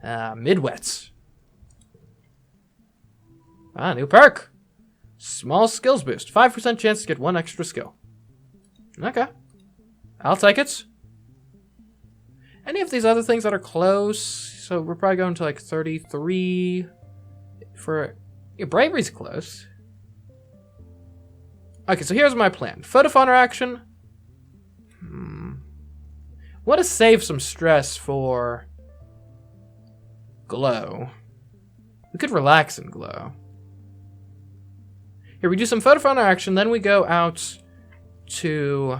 Midwets. New perk. Small skills boost. 5% chance to get 1 extra skill. Okay. I'll take it. Any of these other things that are close? So we're probably going to like 33 for... Yeah, bravery's close. Okay, so here's my plan. Photophonic action. Want to save some stress for glow. We could relax and glow. Here, we do some photophonic action, then we go out to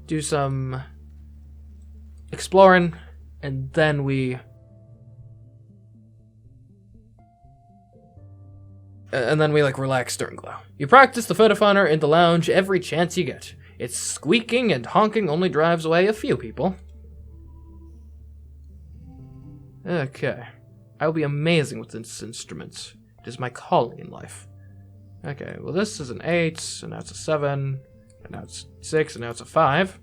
do some exploring, and then we... like relax during glow. You practice the photophoner in the lounge every chance you get. Its squeaking and honking only drives away a few people. Okay. I will be amazing with this instrument. It is my calling in life. Okay, well this is an 8, and now it's a 7, and now it's 6, and now it's a 5.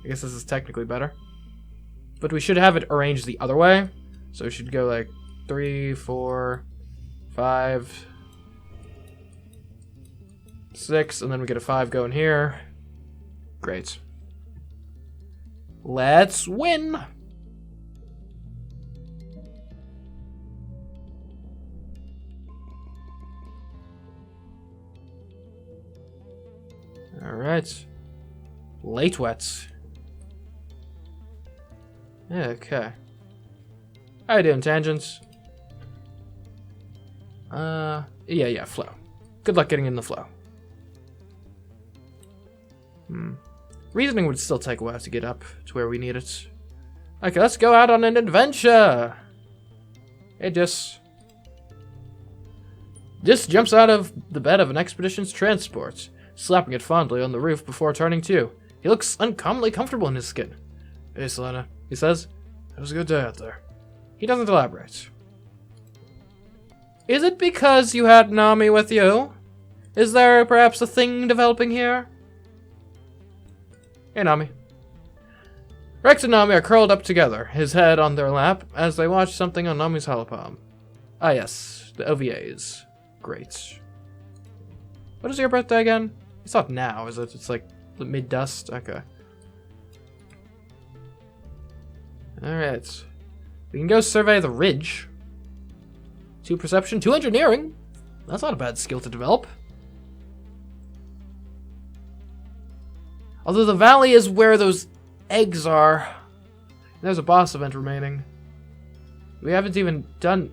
I guess this is technically better. But we should have it arranged the other way. So we should go like 3, 4, 5, 6, and then we get a 5 going here. Great. Let's win! Alright. Late wets. Okay. How you doing, tangents? Yeah, flow. Good luck getting in the flow. Reasoning would still take a while to get up to where we need it. Okay, let's go out on an adventure! It just jumps out of the bed of an expedition's transport, slapping it fondly on the roof before turning to. He looks uncommonly comfortable in his skin. Hey, Selena, he says. It was a good day out there. He doesn't elaborate. Is it because you had Nami with you? Is there perhaps a thing developing here? Hey, Nami. Rex and Nami are curled up together, his head on their lap, as they watch something on Nami's holopalm. Ah, yes, the OVAs. Great. What is your birthday again? It's not now, is it? It's like the mid-dust? Okay. Alright. We can go survey the ridge. 2 perception, 2 engineering. That's not a bad skill to develop. Although the valley is where those eggs are. There's a boss event remaining. We haven't even done...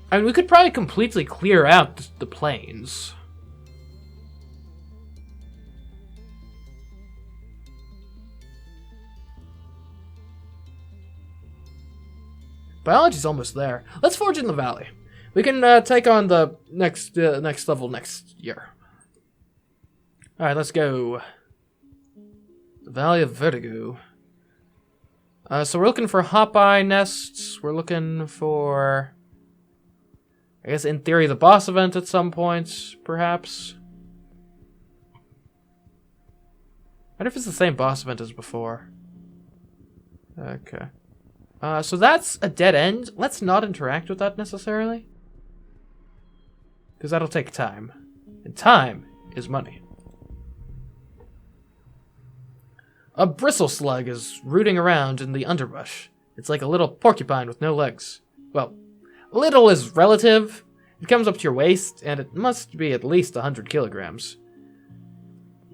I mean, we could probably completely clear out the plains. Biology's almost there. Let's forge in the valley. We can take on the next level next year. Alright, let's go. The Valley of Vertigo. So we're looking for hop-eye nests. We're looking for... I guess, in theory, the boss event at some point, perhaps. I wonder if it's the same boss event as before. Okay. So that's a dead end. Let's not interact with that necessarily. Because that'll take time. And time is money. A bristle slug is rooting around in the underbrush. It's like a little porcupine with no legs. Well, little is relative. It comes up to your waist, and it must be at least 100 kilograms.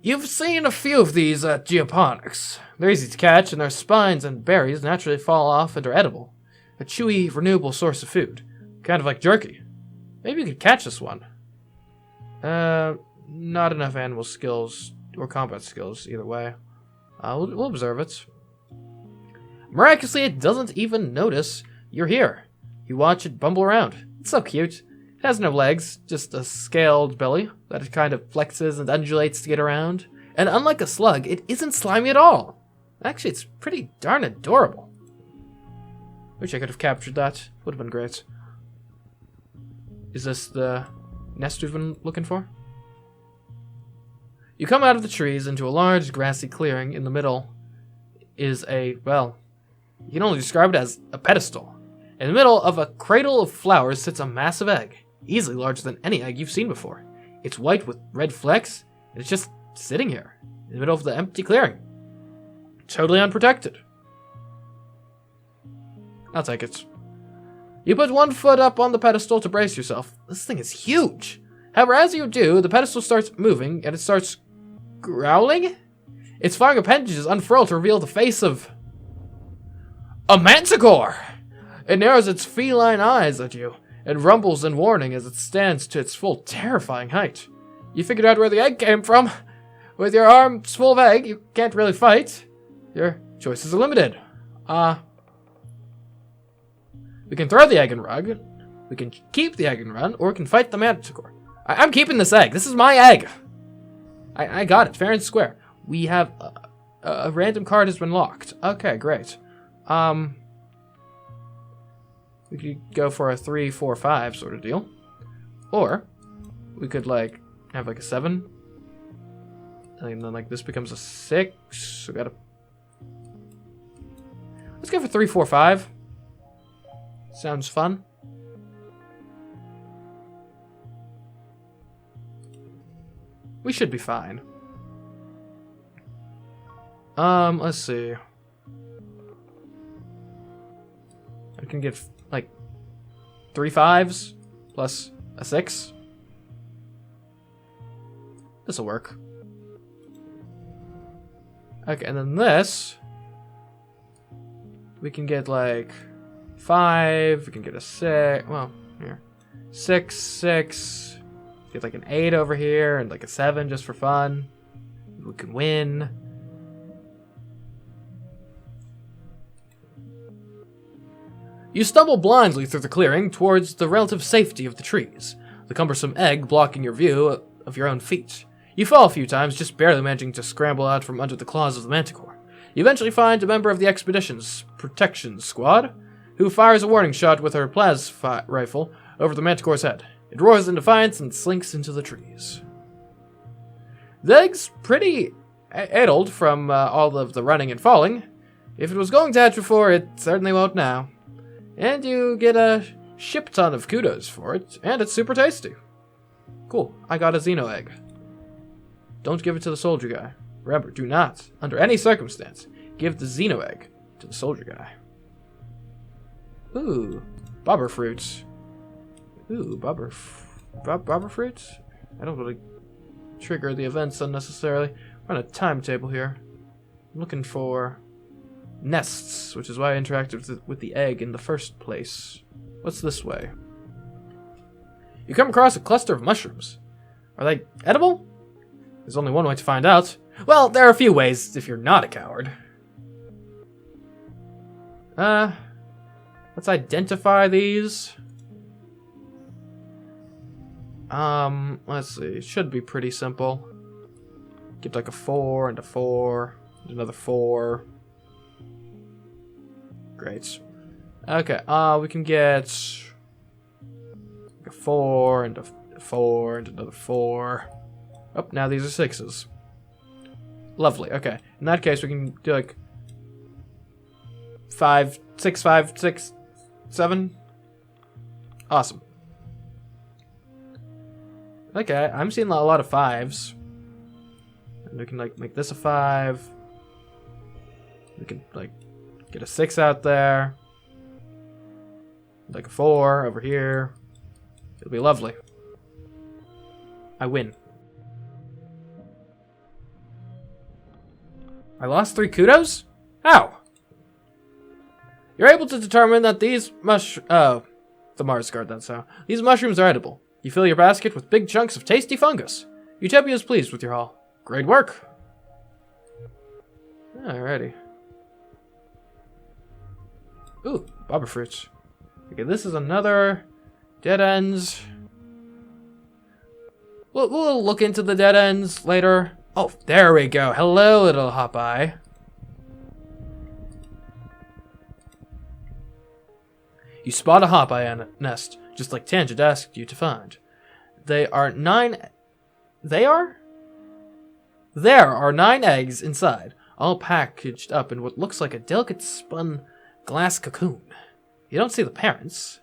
You've seen a few of these at Geoponics. They're easy to catch, and their spines and berries naturally fall off and are edible. A chewy, renewable source of food. Kind of like jerky. Maybe you could catch this one. Not enough animal skills, or combat skills, either way. We'll observe it. Miraculously, it doesn't even notice you're here. You watch it bumble around. It's so cute. It has no legs, just a scaled belly that it kind of flexes and undulates to get around. And unlike a slug, it isn't slimy at all. Actually, it's pretty darn adorable. Wish I could have captured that. Would have been great. Is this the nest we've been looking for? You come out of the trees into a large grassy clearing. In the middle is a, well, you can only describe it as a pedestal. In the middle of a cradle of flowers sits a massive egg, easily larger than any egg you've seen before. It's white with red flecks, and it's just sitting here, in the middle of the empty clearing. Totally unprotected. I'll take it. You put one foot up on the pedestal to brace yourself. This thing is huge. However, as you do, the pedestal starts moving, and it starts growling? Its flying appendages unfurl to reveal the face of a manticore! It narrows its feline eyes at you, and rumbles in warning as it stands to its full terrifying height. You figured out where the egg came from. With your arms full of egg, you can't really fight. Your choices are limited. We can throw the egg and rug, we can keep the egg and run, or we can fight the manticore. I'm keeping this egg. This is my egg. I got it, fair and square. We have a random card has been locked. Okay, great. We could go for a 3, 4, 5 sort of deal. Or we could like have like a 7. And then like this becomes a 6. We gotta. Let's go for 3, 4, 5. Sounds fun. We should be fine. Let's see. I can get like 3 5s plus a 6. This'll work. Okay, and then this we can get like 5. We can get a 6. Well, here 6, 6. Get like an 8 over here and like a 7 just for fun. We can win. You stumble blindly through the clearing towards the relative safety of the trees, the cumbersome egg blocking your view of your own feet. You fall a few times, just barely managing to scramble out from under the claws of the manticore. You eventually find a member of the expedition's protection squad, who fires a warning shot with her plasma rifle over the manticore's head. It roars in defiance and slinks into the trees. The egg's pretty addled from all of the running and falling. If it was going to hatch before, it certainly won't now. And you get a ship ton of kudos for it, and it's super tasty. Cool, I got a Xeno egg. Don't give it to the soldier guy. Remember, do not, under any circumstance, give the Xeno egg to the soldier guy. Ooh, bobber fruits. Ooh, bobber fruits? I don't really trigger the events unnecessarily. We're on a timetable here. I'm looking for nests, which is why I interacted with the egg in the first place. What's this way? You come across a cluster of mushrooms. Are they edible? There's only one way to find out. Well, there are a few ways if you're not a coward. Let's identify these. Let's see. It should be pretty simple. Get like a 4 and a 4, and another 4. Great. Okay, we can get like a 4 and a 4 and another 4. Oh, now these are 6s. Lovely. Okay. In that case, we can do like 5, 6, 5, 6, 7. Awesome. Okay, I'm seeing a lot of 5s. And we can like make this a 5. We can like get a 6 out there. Like a 4 over here. It'll be lovely. I win. I lost 3 kudos? How? You're able to determine that these the Mars guard, that's how. These mushrooms are edible. You fill your basket with big chunks of tasty fungus. Utopia is pleased with your haul. Great work. Alrighty. Ooh, bobber fruits. Okay, this is another dead ends. We'll look into the dead ends later. Oh, there we go. Hello, little hop-eye. You spot a hop-eye nest, just like Tangent asked you to find. There are 9 eggs inside, all packaged up in what looks like a delicate spun glass cocoon. You don't see the parents.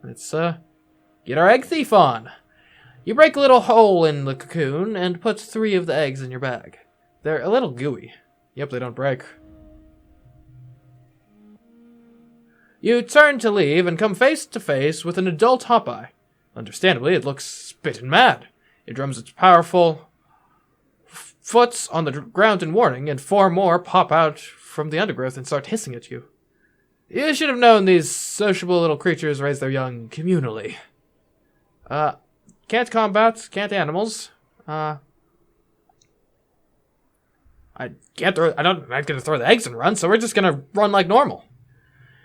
Let's, get our egg thief on. You break a little hole in the cocoon and put 3 of the eggs in your bag. They're a little gooey. Yep, they don't break. You turn to leave and come face to face with an adult hop-eye. Understandably, it looks spittin' mad. It drums its powerful foots on the ground in warning, and 4 more pop out from the undergrowth and start hissing at you. You should have known these sociable little creatures raise their young communally. Can't combat, can't animals. I'm not gonna throw the eggs and run, so we're just gonna run like normal.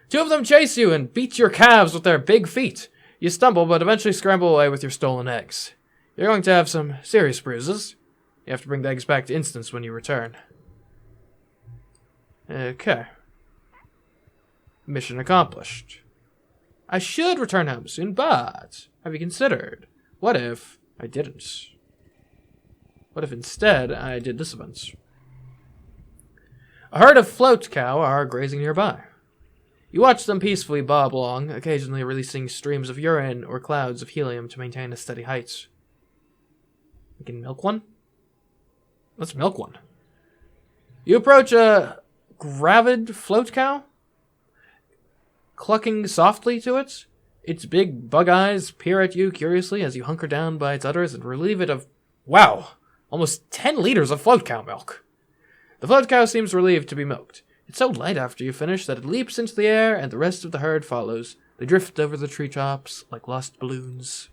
2 of them chase you and beat your calves with their big feet. You stumble, but eventually scramble away with your stolen eggs. You're going to have some serious bruises. You have to bring the eggs back to Instance when you return. Okay. Mission accomplished. I should return home soon, but have you considered, what if I didn't? What if instead I did this event? A herd of float cow are grazing nearby. You watch them peacefully bob along, occasionally releasing streams of urine or clouds of helium to maintain a steady height. We can milk one? Let's milk one. You approach a gravid float cow, clucking softly to it. Its big bug eyes peer at you curiously as you hunker down by its udders and relieve it of, wow, almost 10 liters of float cow milk. The float cow seems relieved to be milked. It's so light after you finish that it leaps into the air and the rest of the herd follows. They drift over the treetops like lost balloons.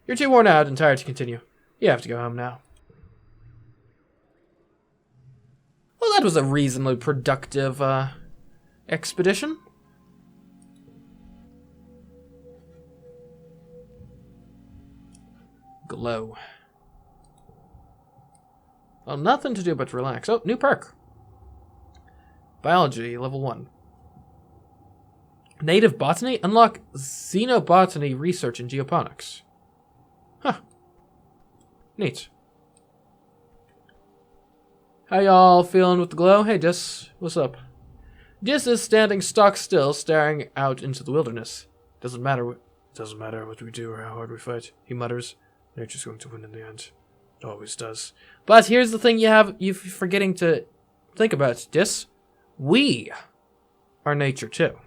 You're too worn out and tired to continue. You have to go home now. Well, that was a reasonably productive, expedition. Glow. Well, nothing to do but relax. Oh, new perk. Biology, level 1. Native botany? Unlock xenobotany research in geoponics. Huh. Neat. How y'all feeling with the glow? Hey, Dis. What's up? Dis is standing stock still, staring out into the wilderness. Doesn't matter what we do or how hard we fight, he mutters. Nature's going to win in the end. It always does. But here's the thing you're forgetting to think about, Dis. We are nature too.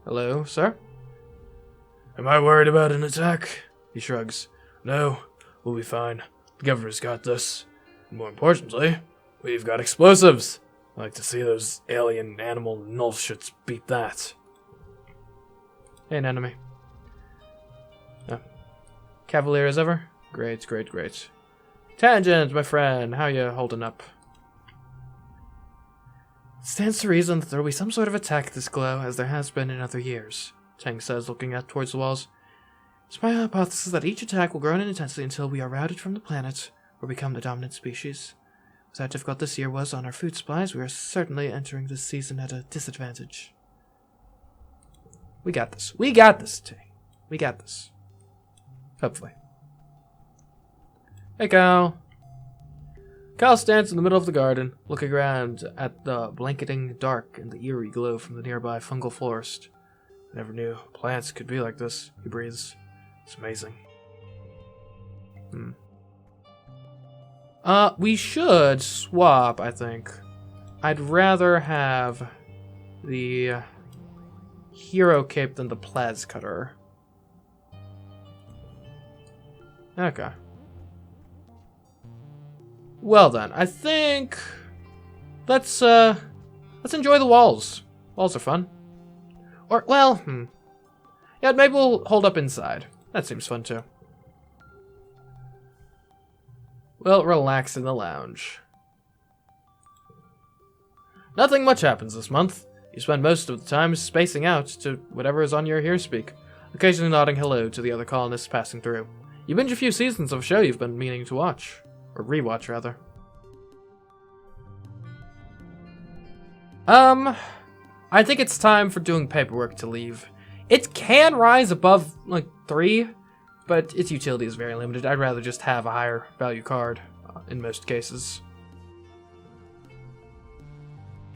Hello, sir? Am I worried about an attack? He shrugs. No, we'll be fine. The governor's got this. And more importantly, we've got explosives. I like to see those alien animal null shits beat that. Hey, an enemy. Cavalier as ever? Great, great, great. Tangent, my friend, how you holding up? It stands to reason that there will be some sort of attack this glow, as there has been in other years, Tang says, looking out towards the walls. It's my hypothesis that each attack will grow in intensity until we are routed from the planet, or become the dominant species. With how difficult this year was on our food supplies, we are certainly entering this season at a disadvantage. We got this. We got this, Tang. We got this. Hopefully. Hey, Kyle. Kyle stands in the middle of the garden, looking around at the blanketing dark and the eerie glow from the nearby fungal forest. I never knew plants could be like this, he breathes. It's amazing. We should swap, I think. I'd rather have the hero cape than the Plaz cutter. Okay. Well then, I think let's enjoy the walls. Walls are fun. Or well, yeah, maybe we'll hold up inside. That seems fun too. We'll relax in the lounge. Nothing much happens this month. You spend most of the time spacing out to whatever is on your hearspeak, occasionally nodding hello to the other colonists passing through. You binge a few seasons of a show you've been meaning to watch. Or rewatch, rather. I think it's time for doing paperwork to leave. It can rise above, 3, but its utility is very limited. I'd rather just have a higher value card, in most cases.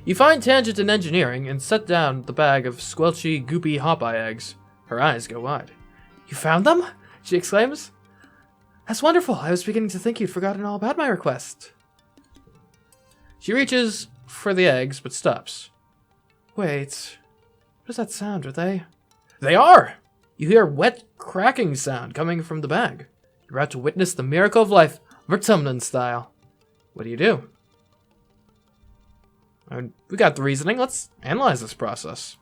You find Tangent in engineering and set down the bag of squelchy, goopy hop-eye eggs. Her eyes go wide. "You found them?" she exclaims. "That's wonderful. I was beginning to think you'd forgotten all about my request." She reaches for the eggs, but stops. "Wait, what does that sound? Are they?" "They are!" You hear a wet, cracking sound coming from the bag. You're about to witness the miracle of life, Vertumnus style. What do? We got the reasoning. Let's analyze this process.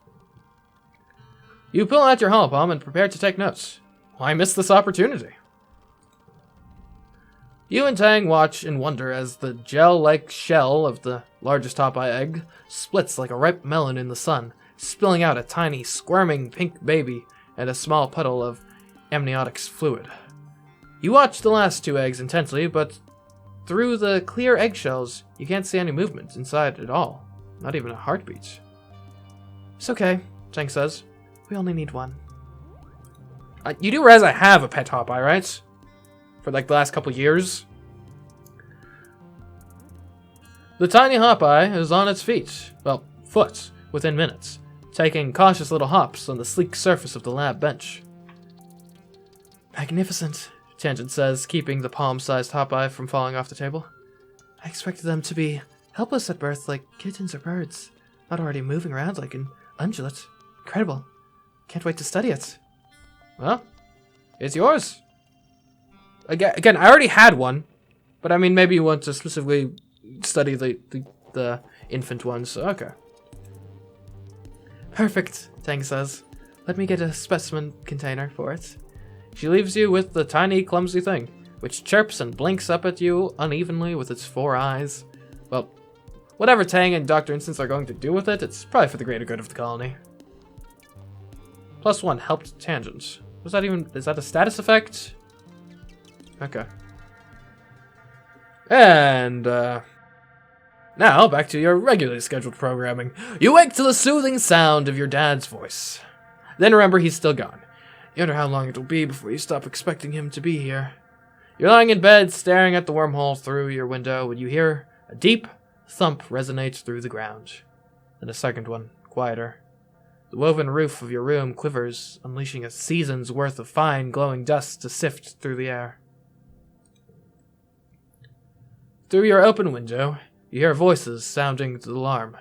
You pull out your holopalm and prepare to take notes. Why miss this opportunity? You and Tang watch in wonder as the gel-like shell of the largest hop-eye egg splits like a ripe melon in the sun, spilling out a tiny, squirming pink baby and a small puddle of amniotic fluid. You watch the last 2 eggs intently, but through the clear eggshells, you can't see any movement inside at all. Not even a heartbeat. "It's okay," Tang says. "We only need 1. You do realize I have a pet hop-eye, right? For the last couple years. The tiny hop-eye is on its feet, foot, within minutes, taking cautious little hops on the sleek surface of the lab bench. "Magnificent," Tangent says, keeping the palm-sized hop-eye from falling off the table. "I expected them to be helpless at birth like kittens or birds, not already moving around like an ungulate. Incredible. Can't wait to study it." "Well, it's yours." Again, I already had one, but I mean, maybe you want to specifically study the infant ones, so okay. "Perfect," Tang says. "Let me get a specimen container for it." She leaves you with the tiny, clumsy thing, which chirps and blinks up at you unevenly with its 4 eyes. Well, whatever Tang and Dr. Instance are going to do with it, it's probably for the greater good of the colony. +1 helped Tangent. Is that a status effect? Okay. And, now, back to your regularly scheduled programming. You wake to the soothing sound of your dad's voice. Then remember he's still gone. You wonder how long it'll be before you stop expecting him to be here. You're lying in bed, staring at the wormhole through your window, when you hear a deep thump resonate through the ground. Then a second one, quieter. The woven roof of your room quivers, unleashing a season's worth of fine, glowing dust to sift through the air. Through your open window, you hear voices sounding the alarm.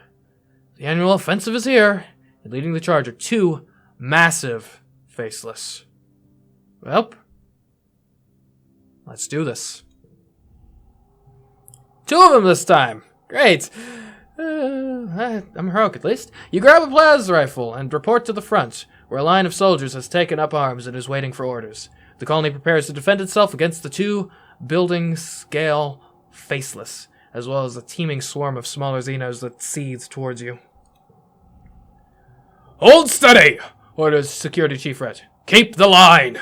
The annual offensive is here, and leading the charge are 2 massive Faceless. Well, let's do this. 2 of them this time. Great. I'm heroic at least. You grab a plasma rifle and report to the front, where a line of soldiers has taken up arms and is waiting for orders. The colony prepares to defend itself against the 2 building-scale Faceless, as well as a teeming swarm of smaller Xenos that seethe towards you. "Hold steady!" orders Security Chief Rhett. "Keep the line!"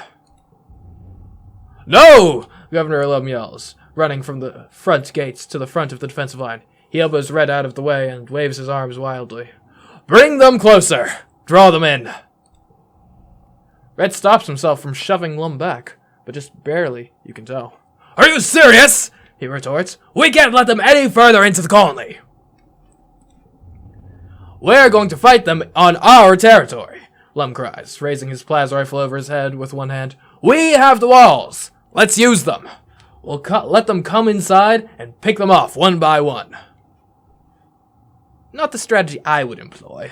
"No!" Governor Lum yells, running from the front gates to the front of the defensive line. He elbows Rhett out of the way and waves his arms wildly. "Bring them closer! Draw them in!" Rhett stops himself from shoving Lum back, but just barely, you can tell. "Are you serious?" he retorts. "We can't let them any further into the colony." "We're going to fight them on our territory," Lum cries, raising his plasma rifle over his head with one hand. "We have the walls. Let's use them. We'll let them come inside and pick them off one by one." Not the strategy I would employ.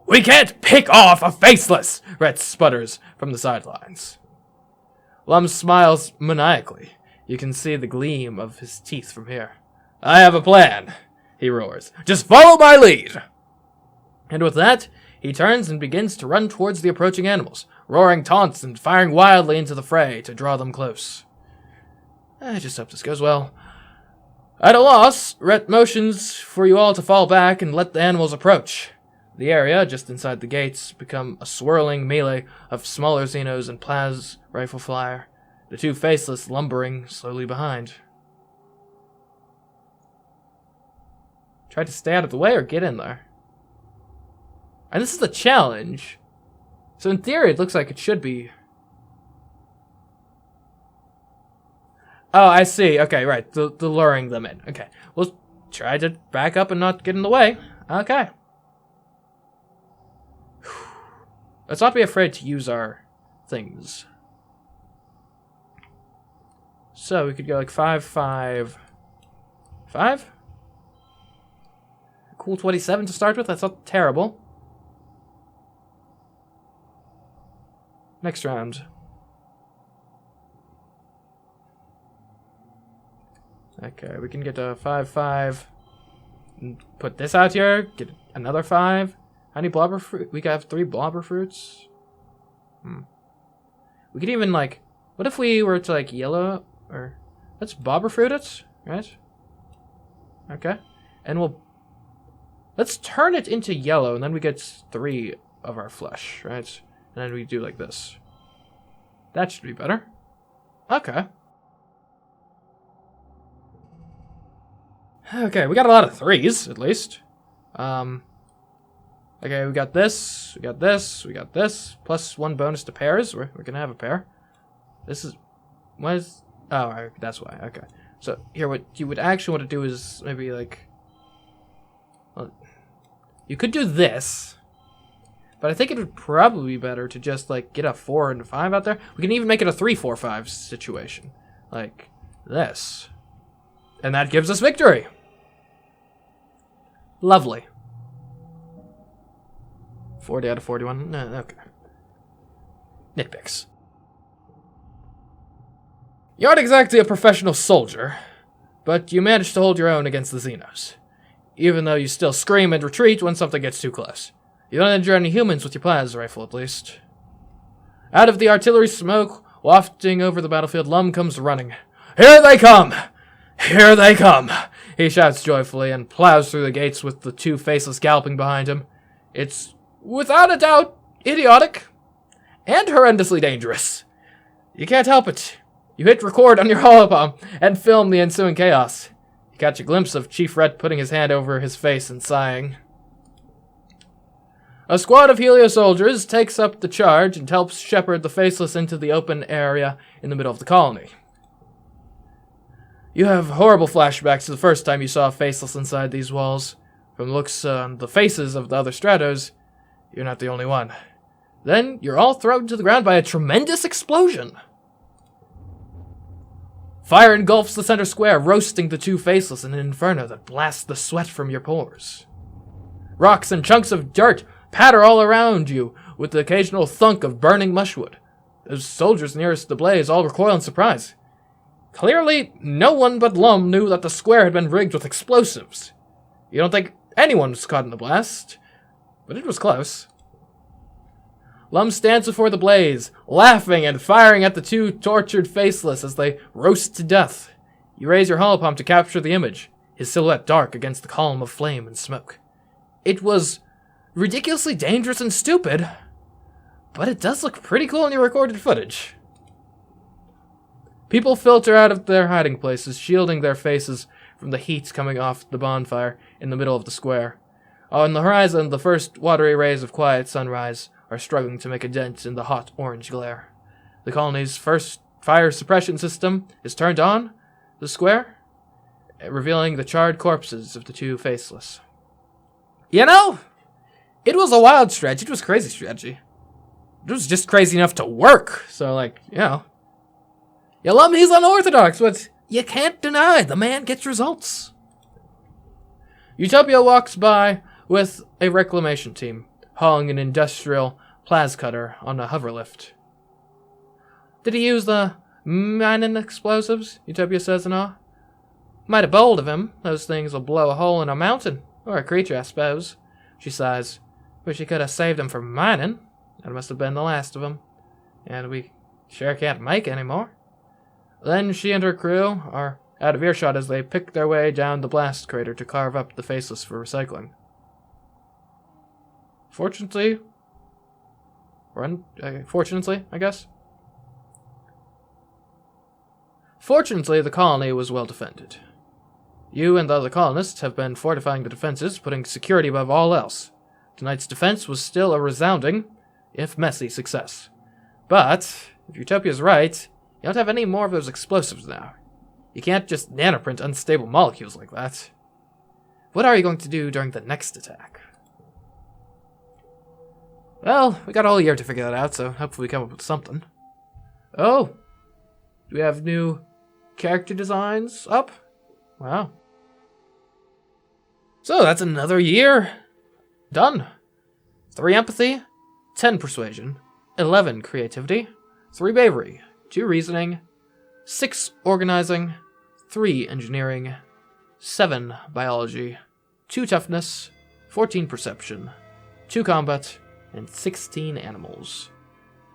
"We can't pick off a Faceless," Rhett sputters from the sidelines. Lum smiles maniacally. You can see the gleam of his teeth from here. "I have a plan," he roars. "Just follow my lead." And with that, he turns and begins to run towards the approaching animals, roaring taunts and firing wildly into the fray to draw them close. I just hope this goes well. At a loss, Rhett motions for you all to fall back and let the animals approach. The area, just inside the gates, become a swirling melee of smaller Xenos and Plaz rifle fire, the two Faceless lumbering slowly behind. Try to stay out of the way or get in there. And this is the challenge. So in theory, it looks like it should be. Oh, I see. Okay, right. The luring them in. Okay. We'll try to back up and not get in the way. Okay. Let's not be afraid to use our things. So we could go like 5, 5, 5. Cool 27 to start with. That's not terrible. Next round. Okay, we can get a 5, 5. And put this out here. Get another 5. How many blobber fruit? We have 3 blobber fruits. We could even like. What if we were to like yellow or let's blobber fruit it, right? Okay, and let's turn it into yellow, and then we get 3 of our flesh, right? And then we do like this. That should be better. Okay. Okay, we got a lot of 3s, at least. Okay, we got this, we got this, we got this, plus 1 bonus to pairs. We're gonna have a pair. This is... What is... Oh, right, that's why, okay. So, here, what you would actually want to do is maybe, like... Well, you could do this. But I think it would probably be better to just, like, get a 4 and a 5 out there. We can even make it a 3, 4, 5 situation. Like, this. And that gives us victory. Lovely. 40 out of 41. No, okay. Nitpicks. You aren't exactly a professional soldier, but you managed to hold your own against the Xenos. Even though you still scream and retreat when something gets too close. You don't injure any humans with your plasma rifle, at least. Out of the artillery smoke, wafting over the battlefield, Lum comes running. Here they come! Here they come! He shouts joyfully and plows through the gates with the 2 Faceless galloping behind him. It's, without a doubt, idiotic. And horrendously dangerous. You can't help it. You hit record on your holopalm and film the ensuing chaos. You catch a glimpse of Chief Rhett putting his hand over his face and sighing. A squad of Helio soldiers takes up the charge and helps shepherd the Faceless into the open area in the middle of the colony. You have horrible flashbacks to the first time you saw a Faceless inside these walls. From the looks on the faces of the other Stratos, you're not the only one. Then, you're all thrown to the ground by a tremendous explosion. Fire engulfs the center square, roasting the 2 Faceless in an inferno that blasts the sweat from your pores. Rocks and chunks of dirt patter all around you, with the occasional thunk of burning mushwood. Those soldiers nearest the blaze all recoil in surprise. Clearly, no one but Lum knew that the square had been rigged with explosives. You don't think anyone was caught in the blast, but it was close. Lum stands before the blaze, laughing and firing at the 2 tortured Faceless as they roast to death. You raise your holopalm to capture the image, his silhouette dark against the column of flame and smoke. It was ridiculously dangerous and stupid, but it does look pretty cool in your recorded footage. People filter out of their hiding places, shielding their faces from the heat coming off the bonfire in the middle of the square. On the horizon, the first watery rays of quiet sunrise are struggling to make a dent in the hot orange glare. The colony's first fire suppression system is turned on the square, revealing the charred corpses of the 2 Faceless. You know, it was a wild stretch. It was crazy strategy. It was just crazy enough to work. So, like, you know. Yeah, Lum, he's unorthodox, but you can't deny the man gets results. Utopia walks by with a reclamation team, hauling an industrial plas cutter on a hoverlift. Did he use the mining explosives? Utopia says in awe. Mighty bold of him. Those things will blow a hole in a mountain. Or a creature, I suppose. She sighs. Wish he could have saved them from mining. That must have been the last of them. And we sure can't make any more. Then she and her crew are out of earshot as they pick their way down the blast crater to carve up the Faceless for recycling. Fortunately, I guess. Fortunately, the colony was well defended. You and the other colonists have been fortifying the defenses, putting security above all else. Tonight's defense was still a resounding, if messy, success. But, if Utopia's right, you don't have any more of those explosives now. You can't just nanoprint unstable molecules like that. What are you going to do during the next attack? Well, we got all year to figure that out, so hopefully we come up with something. Oh! Do we have new character designs up? Wow. So that's another year. Done. 3 empathy, 10 persuasion, 11 creativity, 3 bravery, 2 reasoning, 6 organizing, 3 engineering, 7 biology, 2 toughness, 14 perception, 2 combat, and 16 animals.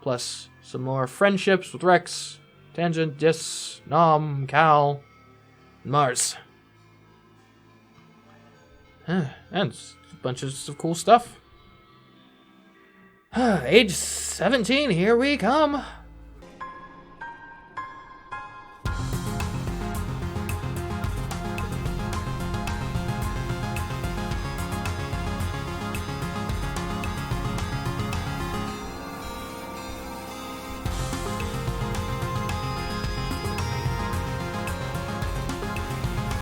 Plus some more friendships with Rex, Tangent, Dis, Nom, Cal, and Mars. And bunches of cool stuff. Age 17, here we come.